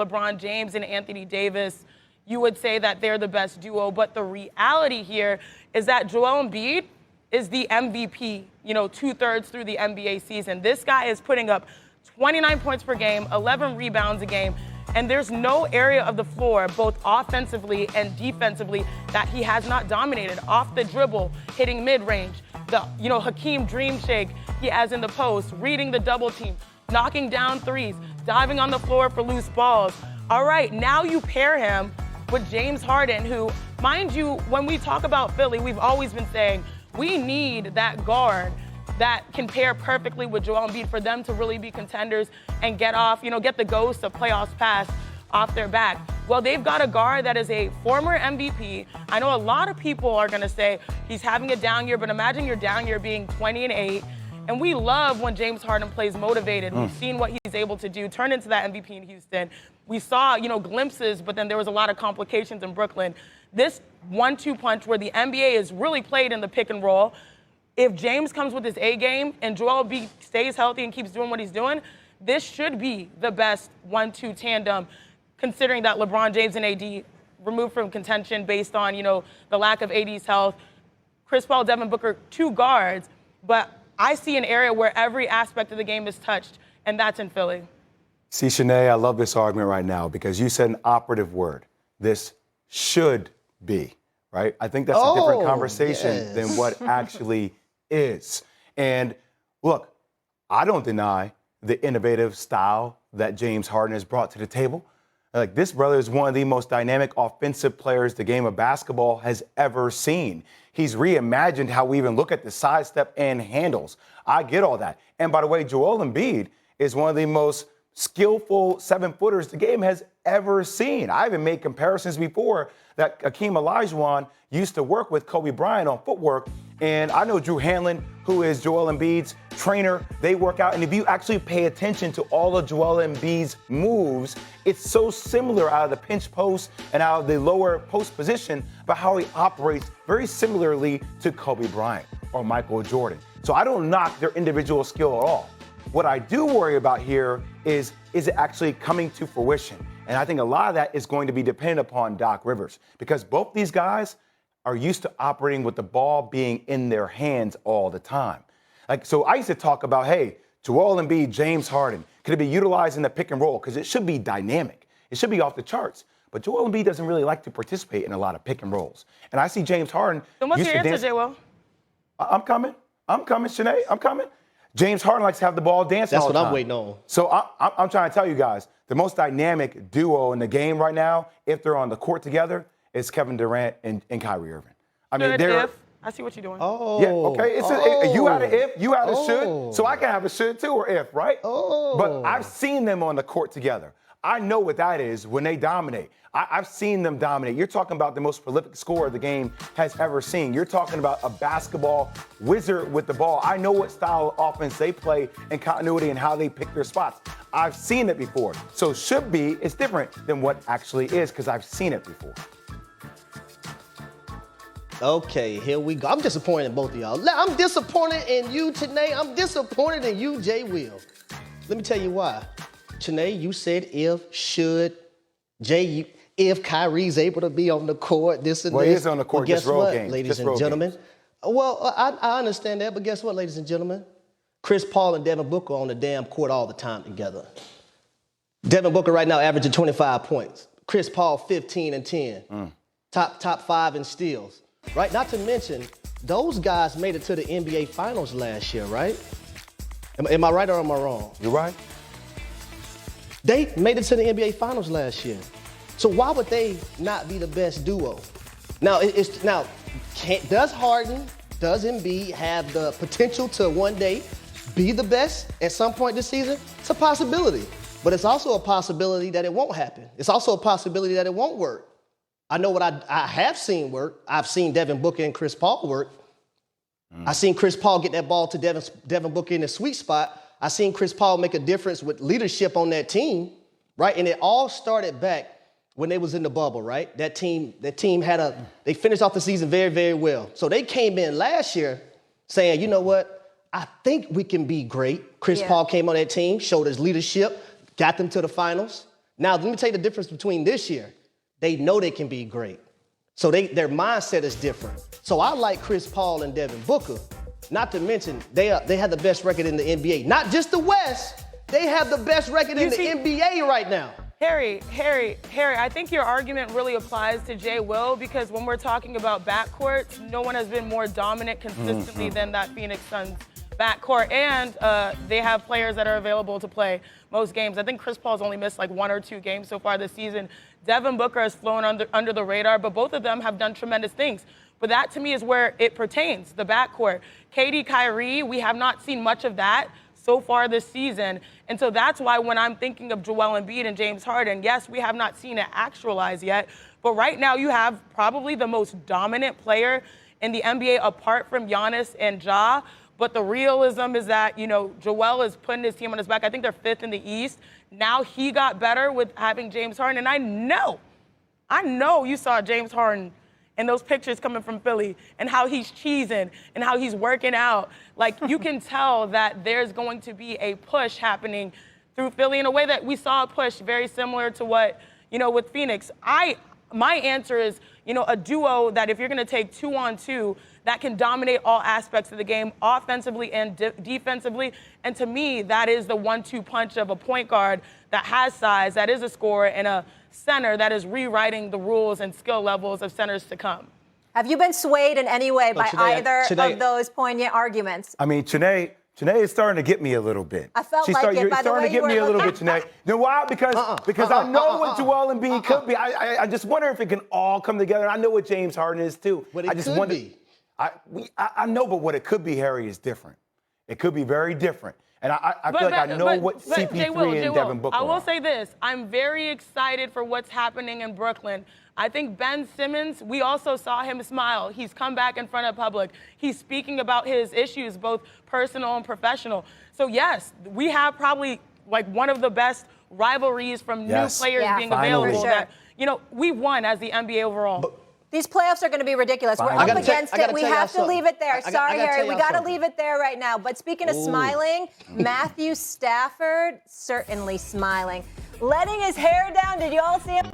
LeBron James and Anthony Davis, you would say that they're the best duo. But the reality here is that Joel Embiid is the MVP, 2/3 through the NBA season. This guy is putting up 29 points per game, 11 rebounds a game, and there's no area of the floor, both offensively and defensively, that he has not dominated. Off the dribble, hitting mid-range, the Hakeem dream shake he has in the post, reading the double team, knocking down threes, diving on the floor for loose balls. All right, now you pair him with James Harden, who, mind you, when we talk about Philly, we've always been saying we need that guard that can pair perfectly with Joel Embiid for them to really be contenders and get the ghost of playoffs pass off their back. Well, they've got a guard that is a former MVP. I know a lot of people are going to say he's having a down year, but imagine your down year being 20-8. And we love when James Harden plays motivated. We've seen what he's able to do, turn into that MVP in Houston. We saw, glimpses, but then there was a lot of complications in Brooklyn. This 1-2 punch where the NBA is really played in the pick and roll. If James comes with his A game and Joel Embiid stays healthy and keeps doing what he's doing, this should be the best 1-2 tandem, considering that LeBron James and AD removed from contention based on, the lack of AD's health. Chris Paul, Devin Booker, two guards, but I see an area where every aspect of the game is touched, and that's in Philly. See, Shanae, I love this argument right now because you said an operative word. This should be, right? I think that's a different conversation than what actually is. And look, I don't deny the innovative style that James Harden has brought to the table. Like, this brother is one of the most dynamic offensive players the game of basketball has ever seen. He's reimagined how we even look at the sidestep and handles. I get all that. And by the way, Joel Embiid is one of the most skillful 7-footers the game has ever seen. I even made comparisons before that Hakeem Olajuwon used to work with Kobe Bryant on footwork. And I know Drew Hanlon, who is Joel Embiid's trainer, they work out. And if you actually pay attention to all of Joel Embiid's moves, it's so similar out of the pinch post and out of the lower post position, but how he operates very similarly to Kobe Bryant or Michael Jordan. So I don't knock their individual skill at all. What I do worry about here is it actually coming to fruition? And I think a lot of that is going to be dependent upon Doc Rivers, because both these guys are used to operating with the ball being in their hands all the time. So I used to talk about, hey, Joel Embiid, James Harden, could it be utilized in the pick and roll? Because it should be dynamic. It should be off the charts. But Joel Embiid doesn't really like to participate in a lot of pick and rolls. And I see James Harden. Then what's your answer, J-Will? I'm coming, Shanae. I'm coming. James Harden likes to have the ball dancing all the time. That's what I'm waiting on. So I'm trying to tell you guys, the most dynamic duo in the game right now, if they're on the court together, is Kevin Durant and Kyrie Irving. I mean, I see what you're doing. Yeah, okay. You had an if, you had a should, so I can have a should too, or if, right? But I've seen them on the court together. I know what that is when they dominate. I've seen them dominate. You're talking about the most prolific scorer the game has ever seen. You're talking about a basketball wizard with the ball. I know what style of offense they play and continuity and how they pick their spots. I've seen it before. So should be is different than what actually is because I've seen it before. Okay, here we go. I'm disappointed in both of y'all. I'm disappointed in you, Tanae. I'm disappointed in you, J. Will. Let me tell you why. Tanae, you said if, should. Jay, if Kyrie's able to be on the court, this and well, this. Well, he is on the court, guess just road what, games. ladies and gentlemen? Games. Well, I understand that, but guess what, ladies and gentlemen? Chris Paul and Devin Booker are on the damn court all the time together. Devin Booker right now averaging 25 points. Chris Paul 15 and 10. Top 5 in steals. Right? Not to mention, those guys made it to the NBA Finals last year, right? Am I right or am I wrong? You're right. They made it to the NBA Finals last year. So why would they not be the best duo? Now, does Harden, does Embiid have the potential to one day be the best at some point this season? It's a possibility. But it's also a possibility that it won't happen. It's also a possibility that it won't work. I know what I have seen work. I've seen Devin Booker and Chris Paul work. I've seen Chris Paul get that ball to Devin Booker in the sweet spot. I've seen Chris Paul make a difference with leadership on that team, right? And it all started back when they was in the bubble, right? That team they finished off the season very, very well. So they came in last year saying, you know what? I think we can be great. Chris Paul came on that team, showed his leadership, got them to the finals. Now, let me tell you the difference between this year. They know they can be great. So their mindset is different. So I like Chris Paul and Devin Booker. Not to mention, they have the best record in the NBA. Not just the West, they have the best record in the NBA right now. Harry, I think your argument really applies to Jay Will because when we're talking about backcourts, no one has been more dominant consistently than that Phoenix Suns backcourt, and they have players that are available to play most games. I think Chris Paul's only missed like 1 or 2 games so far this season. Devin Booker has flown under the radar, but both of them have done tremendous things. But that, to me, is where it pertains, the backcourt. KD, Kyrie, we have not seen much of that so far this season. And so that's why when I'm thinking of Joel Embiid and James Harden, yes, we have not seen it actualize yet, but right now you have probably the most dominant player in the NBA apart from Giannis and Ja. But the realism is that, Joel is putting his team on his back. I think they're 5th in the East. Now he got better with having James Harden. And I know you saw James Harden and those pictures coming from Philly and how he's cheesing and how he's working out. Like, you can tell that there's going to be a push happening through Philly in a way that we saw a push very similar to what, with Phoenix. My answer is, a duo that if you're going to take 2-on-2, that can dominate all aspects of the game, offensively and defensively. And to me, that is the 1-2 punch of a point guard that has size, that is a scorer, and a center that is rewriting the rules and skill levels of centers to come. Have you been swayed in any way by either of those poignant arguments? I mean, Chanae is starting to get me a little bit. I felt You're starting to get me a little bit, Chanae. You know why? Because I know what Joel Embiid could be. I just wonder if it can all come together. I know what James Harden is too. But it could be. I know, but what it could be, Harry, is different. It could be very different. And I feel like I know what CP3 and Devin Booker are. I will say this. I'm very excited for what's happening in Brooklyn. I think Ben Simmons, we also saw him smile. He's come back in front of public. He's speaking about his issues, both personal and professional. So, yes, we have probably like one of the best rivalries from new players being available. Sure. That, we won as the NBA overall. These playoffs are going to be ridiculous. We're up against it. We have to leave it there. Sorry, Harry. We got to leave it there right now. But speaking of smiling, Matthew Stafford certainly smiling. Letting his hair down. Did you all see him?